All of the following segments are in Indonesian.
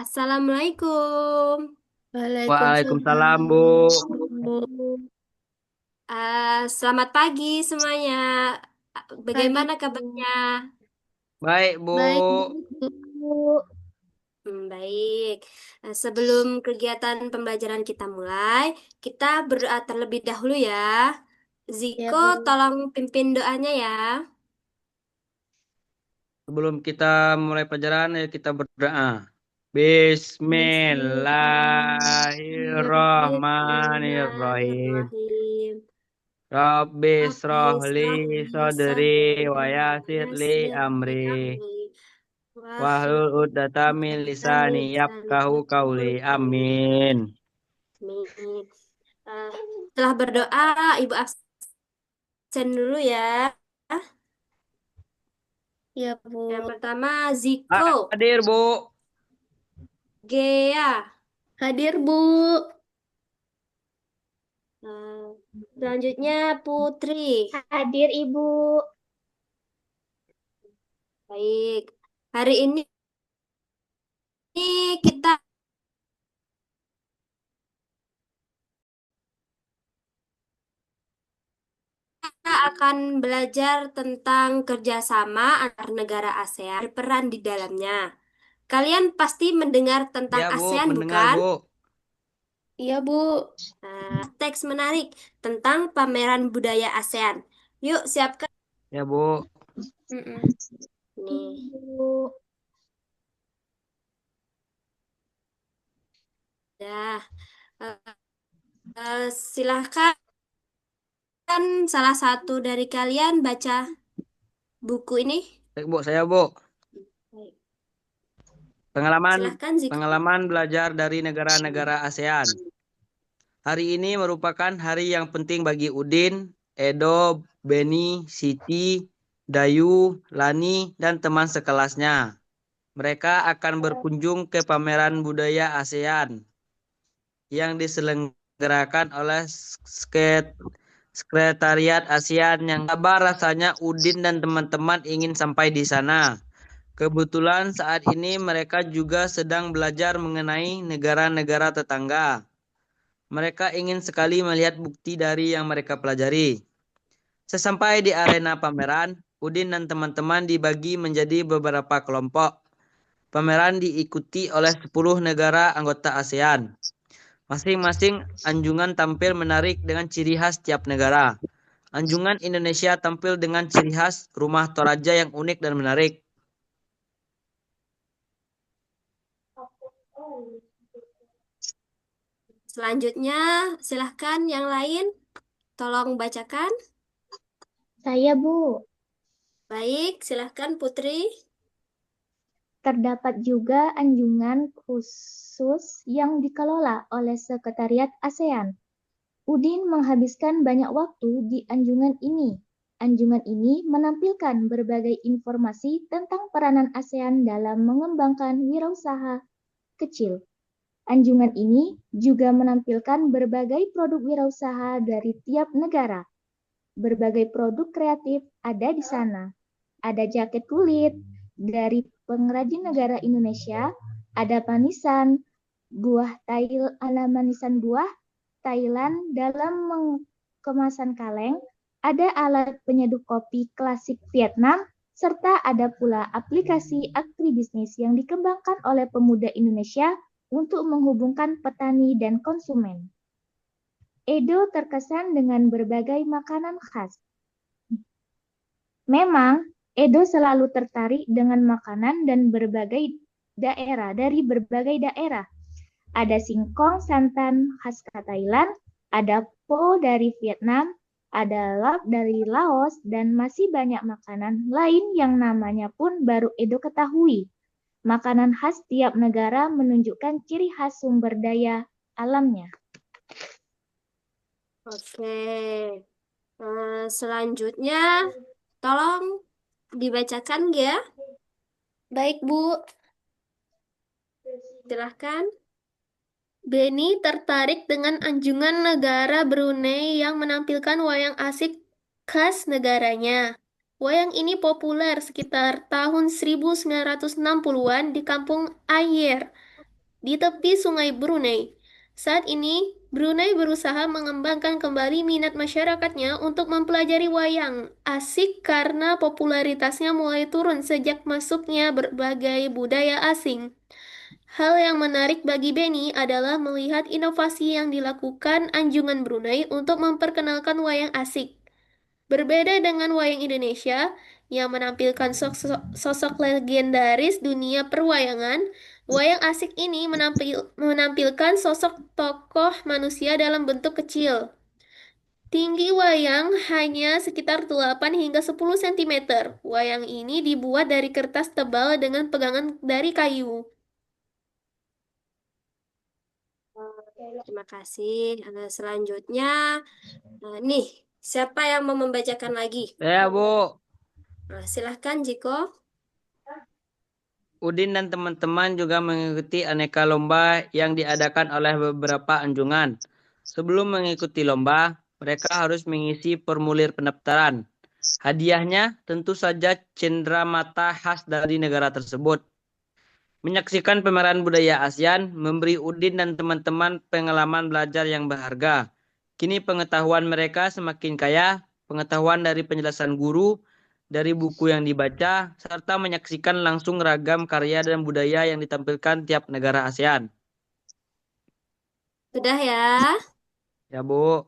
Assalamualaikum. Waalaikumsalam, Bu. Waalaikumsalam. Selamat pagi semuanya. Pagi, Bagaimana Bu. kabarnya? Baik, Bu. Baik, Bu. Baik. Sebelum kegiatan pembelajaran kita mulai, kita berdoa terlebih dahulu ya. Ya, Ziko, Bu. tolong pimpin doanya ya. Sebelum kita mulai pelajaran, ya kita berdoa. Bismillahirrahmanirrahim. Bismillahirrahmanirrahim. Rabbi Rabbi sroh li israh li sodri sadri wa wa yassir li yassir li amri. amri. Wahlul Wahlul uqdatam min 'uqdatam lisani min lisani yafqahu qawli. yafqahu qawli. Amin. Amin. Eh, Setelah berdoa, Ibu absen dulu ya. Ya, Yang Bu. pertama, Ziko, Hadir, Bu. Gea. Hadir, Bu. Eh, Selanjutnya, Putri. Hadir, Ibu. Baik. Hari ini kita akan belajar tentang kerjasama antar negara ASEAN, berperan di dalamnya. Kalian pasti mendengar tentang Ya, Bu. ASEAN, Mendengar, bukan? Bu. Iya, Bu. Teks menarik tentang pameran budaya ASEAN. Yuk, siapkan. Ya, Bu. Mm-mm. Nih, Bu. dah. Eh, Silahkan salah satu dari kalian baca buku ini. Baik, Bu. Saya, Bu. Baik. Pengalaman Silahkan, Ziko. pengalaman belajar dari negara-negara ASEAN. Hari ini merupakan hari yang penting bagi Udin, Edo, Beni, Siti, Dayu, Lani, dan teman sekelasnya. Mereka akan berkunjung ke pameran budaya ASEAN yang diselenggarakan oleh Sekretariat ASEAN. Yang sabar rasanya Udin dan teman-teman ingin sampai di sana. Kebetulan saat ini mereka juga sedang belajar mengenai negara-negara tetangga. Mereka ingin sekali melihat bukti dari yang mereka pelajari. Sesampai di arena pameran, Udin dan teman-teman dibagi menjadi beberapa kelompok. Pameran diikuti oleh 10 negara anggota ASEAN. Masing-masing anjungan tampil menarik dengan ciri khas tiap negara. Anjungan Indonesia tampil dengan ciri khas rumah Toraja yang unik dan menarik. Selanjutnya, silahkan yang lain. Tolong bacakan. Saya, Bu. Baik, silahkan Putri. Terdapat juga anjungan khusus yang dikelola oleh Sekretariat ASEAN. Udin menghabiskan banyak waktu di anjungan ini. Anjungan ini menampilkan berbagai informasi tentang peranan ASEAN dalam mengembangkan wirausaha kecil. Anjungan ini juga menampilkan berbagai produk wirausaha dari tiap negara. Berbagai produk kreatif ada di sana. Ada jaket kulit dari pengrajin negara Indonesia, ada manisan buah Thailand dalam kemasan kaleng, ada alat penyeduh kopi klasik Vietnam, serta ada pula aplikasi agribisnis yang dikembangkan oleh pemuda Indonesia untuk menghubungkan petani dan konsumen. Edo terkesan dengan berbagai makanan khas. Memang, Edo selalu tertarik dengan makanan dan dari berbagai daerah. Ada singkong santan khas Thailand, ada pho dari Vietnam, ada lap dari Laos, dan masih banyak makanan lain yang namanya pun baru Edo ketahui. Makanan khas tiap negara menunjukkan ciri khas sumber daya alamnya. Oke. Selanjutnya, tolong dibacakan ya. Baik, Bu. Silahkan. Beni tertarik dengan anjungan negara Brunei yang menampilkan wayang asik khas negaranya. Wayang ini populer sekitar tahun 1960-an di Kampung Ayer. di tepi Sungai Brunei. Saat ini, Brunei berusaha mengembangkan kembali minat masyarakatnya untuk mempelajari wayang. Asik karena popularitasnya mulai turun sejak masuknya berbagai budaya asing. Hal yang menarik bagi Benny adalah melihat inovasi yang dilakukan Anjungan Brunei untuk memperkenalkan wayang asik. Berbeda dengan wayang Indonesia yang menampilkan sosok legendaris dunia perwayangan, wayang asik ini menampilkan sosok tokoh manusia dalam bentuk kecil. Tinggi wayang hanya sekitar 8 hingga 10 cm. Wayang ini dibuat dari kertas tebal dengan pegangan dari kayu. Terima kasih. Selanjutnya, nih, siapa yang mau membacakan lagi? Saya, Bu. Silahkan, Jiko. Udin dan teman-teman juga mengikuti aneka lomba yang diadakan oleh beberapa anjungan. Sebelum mengikuti lomba, mereka harus mengisi formulir pendaftaran. Hadiahnya tentu saja cenderamata khas dari negara tersebut. Menyaksikan pameran budaya ASEAN memberi Udin dan teman-teman pengalaman belajar yang berharga. Kini pengetahuan mereka semakin kaya, pengetahuan dari penjelasan guru, dari buku yang dibaca, serta menyaksikan langsung ragam karya dan budaya yang ditampilkan tiap negara ASEAN. Sudah ya? Ya, Bu.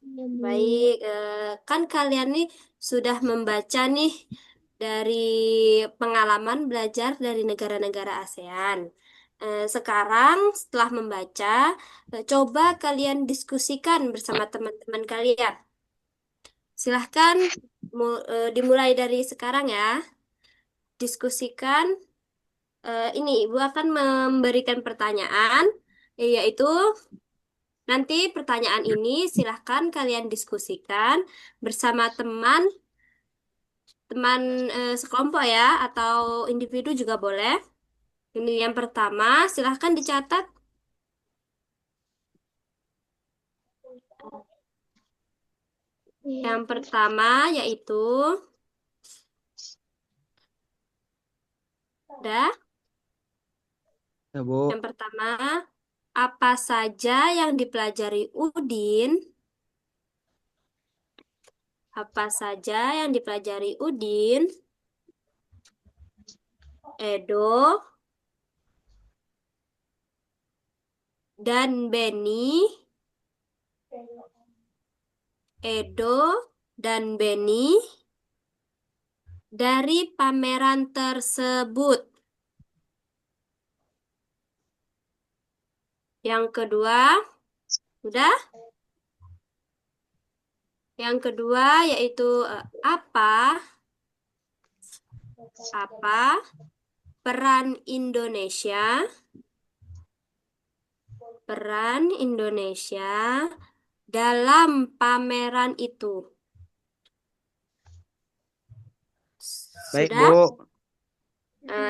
Ya, Bu. Baik, kan kalian nih sudah membaca nih dari pengalaman belajar dari negara-negara ASEAN. Sekarang setelah membaca, coba kalian diskusikan bersama teman-teman kalian. Silahkan dimulai dari sekarang ya. Diskusikan. Ini Ibu akan memberikan pertanyaan, yaitu nanti pertanyaan ini silahkan kalian diskusikan bersama teman sekelompok ya, atau individu juga boleh. Ini yang pertama, silahkan dicatat. Yang pertama yaitu, udah. Ya, Bu. Yang pertama, apa saja yang dipelajari Udin? Apa saja yang dipelajari Udin, Edo, dan Benny? Edo dan Benny dari pameran tersebut. Yang kedua, udah? Yang kedua yaitu apa peran Indonesia dalam pameran itu. Baik, Sudah? Bu.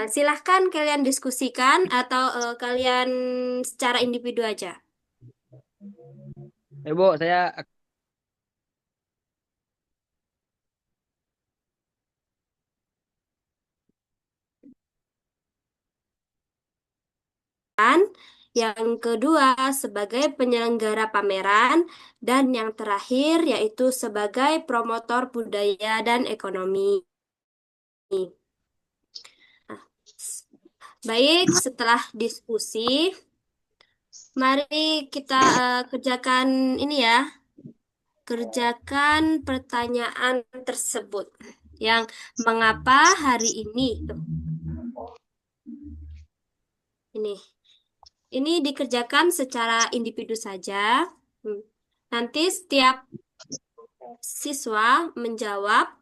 Silahkan kalian diskusikan atau kalian secara individu aja. Ya, Bu, saya Yang kedua sebagai penyelenggara pameran, dan yang terakhir yaitu sebagai promotor budaya dan ekonomi. Nah, baik, setelah diskusi, mari kita kerjakan ini ya, kerjakan pertanyaan tersebut. Yang mengapa hari ini? Tuh, ini. Ini dikerjakan secara individu saja. Hmm. Nanti setiap siswa menjawab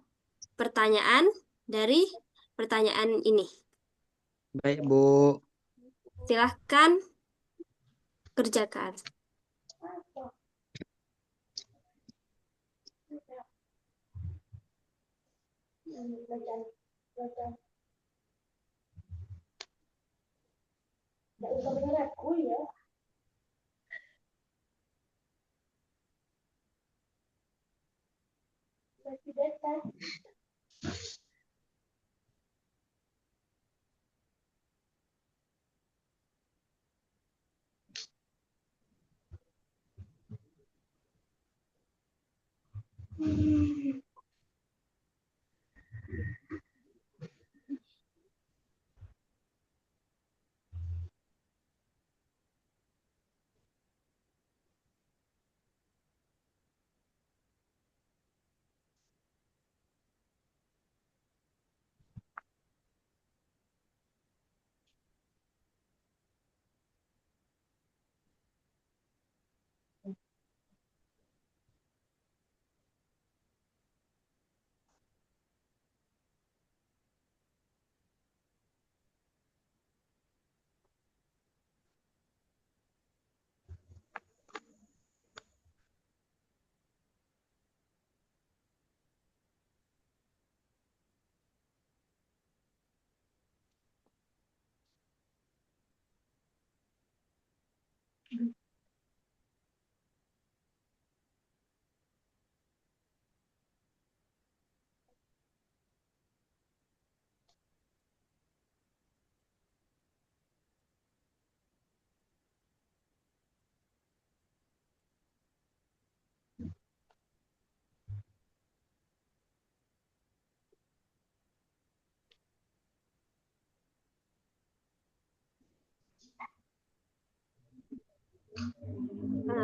pertanyaan dari pertanyaan ini. baik, Bu. Silahkan kerjakan.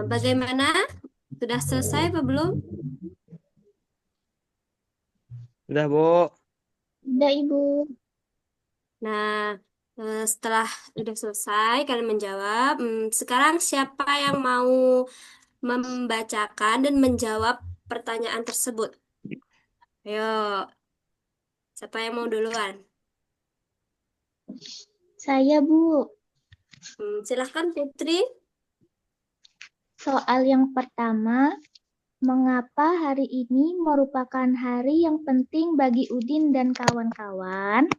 Bagaimana? Sudah selesai apa belum? Sudah, Bu. Udah, Ibu. Nah, setelah udah selesai kalian menjawab, sekarang siapa yang mau membacakan dan menjawab pertanyaan tersebut? Ayo, siapa yang mau duluan? Saya, Bu. Silahkan Putri. Soal yang pertama, mengapa hari ini merupakan hari yang penting bagi Udin dan kawan-kawan?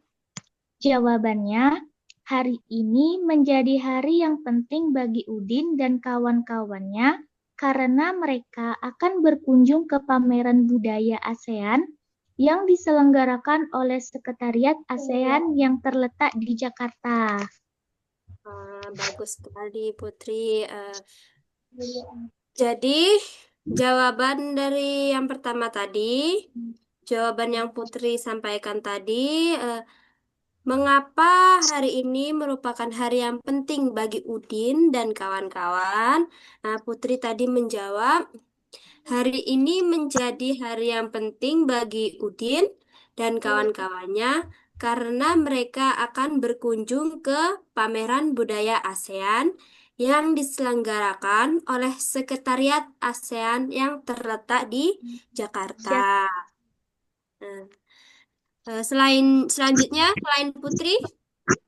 Jawabannya, hari ini menjadi hari yang penting bagi Udin dan kawan-kawannya karena mereka akan berkunjung ke pameran budaya ASEAN yang diselenggarakan oleh Sekretariat ASEAN yang terletak di Jakarta. Bagus sekali Putri. Jadi jawaban dari yang pertama tadi, jawaban yang Putri sampaikan tadi, eh, mengapa hari ini merupakan hari yang penting bagi Udin dan kawan-kawan? Nah, Putri tadi menjawab, hari ini menjadi hari yang penting bagi Udin dan kawan-kawannya karena mereka akan berkunjung ke pameran budaya ASEAN yang diselenggarakan oleh Sekretariat ASEAN yang terletak di Jakarta. Nah, selanjutnya, selain Putri,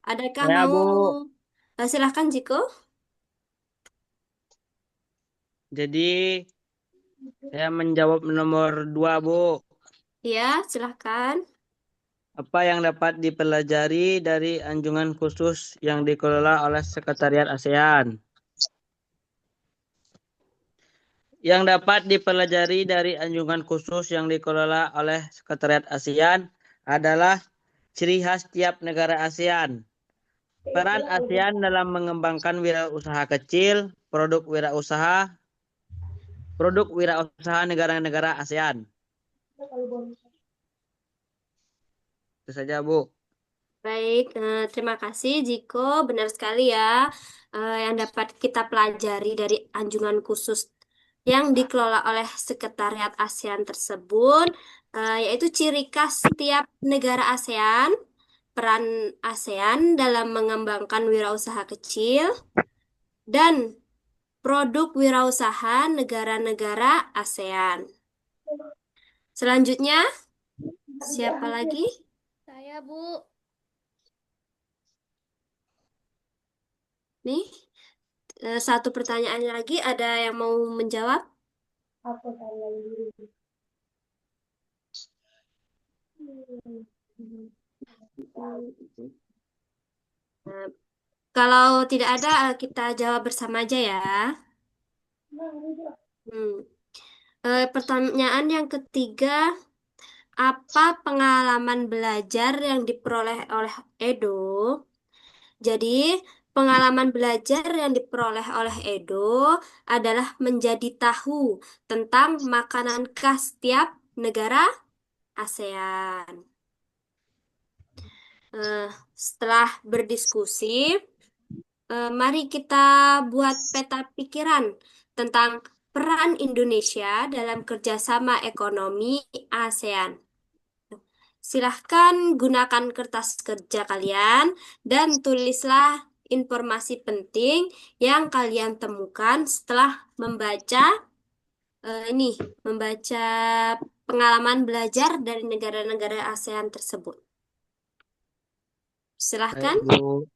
adakah Ya, mau Bu. silahkan Jiko? Jadi, saya menjawab nomor 2, Bu. Ya, silahkan. Apa yang dapat dipelajari dari anjungan khusus yang dikelola oleh Sekretariat ASEAN? Yang dapat dipelajari dari anjungan khusus yang dikelola oleh Sekretariat ASEAN adalah ciri khas tiap negara ASEAN. Peran ASEAN dalam mengembangkan wirausaha kecil, produk wirausaha negara-negara ASEAN. Itu saja, Bu. Baik, terima kasih Jiko. Benar sekali ya, yang dapat kita pelajari dari anjungan khusus yang dikelola oleh Sekretariat ASEAN tersebut, yaitu ciri khas setiap negara ASEAN, peran ASEAN dalam mengembangkan wirausaha kecil, dan produk wirausaha negara-negara ASEAN. Selanjutnya, siapa lagi? Saya, Bu. Nih, satu pertanyaan lagi, ada yang mau menjawab? Nah, kalau tidak ada, kita jawab bersama aja ya. Hmm. Pertanyaan yang ketiga, apa pengalaman belajar yang diperoleh oleh Edo? Jadi, pengalaman belajar yang diperoleh oleh Edo adalah menjadi tahu tentang makanan khas tiap negara ASEAN. Eh, Setelah berdiskusi, mari kita buat peta pikiran tentang peran Indonesia dalam kerjasama ekonomi ASEAN. Silahkan gunakan kertas kerja kalian dan tulislah informasi penting yang kalian temukan setelah membaca membaca pengalaman belajar dari negara-negara ASEAN tersebut. Baik, Silahkan. Bu.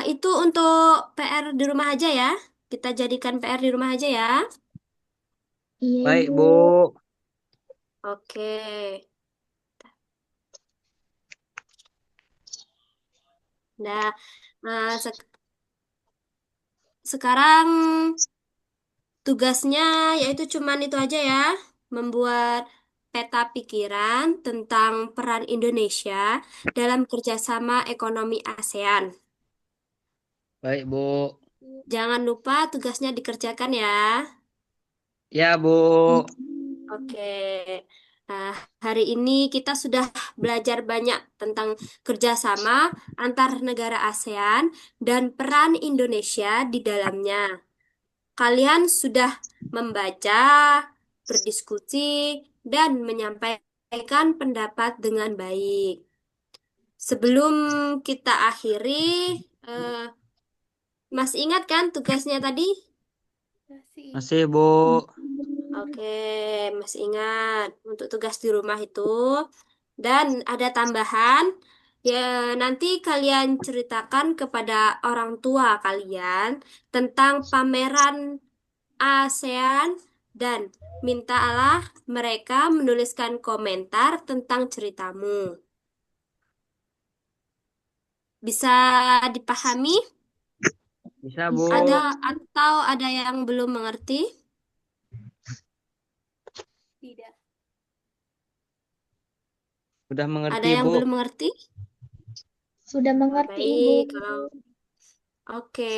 Itu untuk PR di rumah aja ya. Kita jadikan PR di rumah aja ya. Iya, Baik, Ibu. Bu. Oke. Nah, sekarang tugasnya yaitu cuman itu aja ya, membuat peta pikiran tentang peran Indonesia dalam kerjasama ekonomi ASEAN. Baik, Bu. Jangan lupa tugasnya dikerjakan ya. Ya, Bu. Oke. Nah, hari ini kita sudah belajar banyak tentang kerjasama antar negara ASEAN dan peran Indonesia di dalamnya. Kalian sudah membaca, berdiskusi, dan menyampaikan pendapat dengan baik. Sebelum kita akhiri, eh, masih ingat kan tugasnya tadi? Masih. Masih, Bu. Oke, masih ingat untuk tugas di rumah itu. Dan ada tambahan, ya nanti kalian ceritakan kepada orang tua kalian tentang pameran ASEAN dan mintalah mereka menuliskan komentar tentang ceritamu. Bisa dipahami? Bisa, Bu. Bisa. Atau ada yang belum mengerti? Tidak. Udah Ada mengerti, yang Bu. belum mengerti? Sudah Oh, mengerti, Ibu. baik, oke,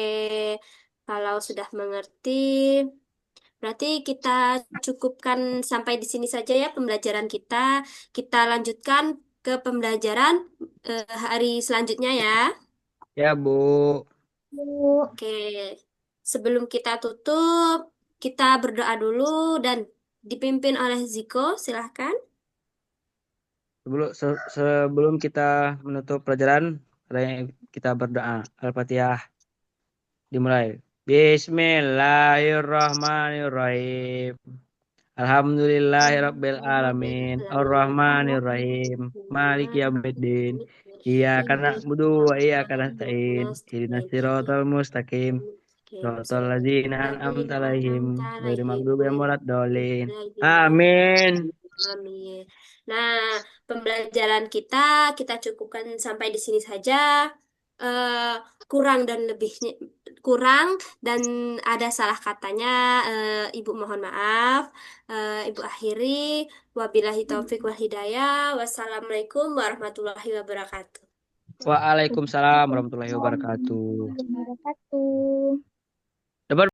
kalau sudah mengerti, berarti kita cukupkan sampai di sini saja ya pembelajaran kita. Kita lanjutkan ke pembelajaran hari selanjutnya ya. Ya, Bu. Bu. Oke, sebelum kita tutup, kita berdoa dulu dan dipimpin oleh Ziko, silahkan. Sebelum kita menutup pelajaran, kita berdoa. Al-Fatihah dimulai. Bismillahirrahmanirrahim. Alhamdulillahirabbil alamin. Ar-Rahmanirrahim. Maliki yaumiddin. Iyyaka na'budu wa iyyaka nasta'in. Ihdinas siratal mustaqim. Shiratal ladzina an'amta alaihim ghairil maghdubi alaihim waladdallin. Amin. Amin. Nah, pembelajaran kita cukupkan sampai di sini saja. Eh, kurang dan lebihnya kurang dan ada salah katanya, Ibu mohon maaf. Ibu akhiri. Wabillahi taufik wal hidayah. Wassalamualaikum warahmatullahi wabarakatuh. Waalaikumsalam warahmatullahi Waalaikumsalam wabarakatuh. warahmatullahi wabarakatuh.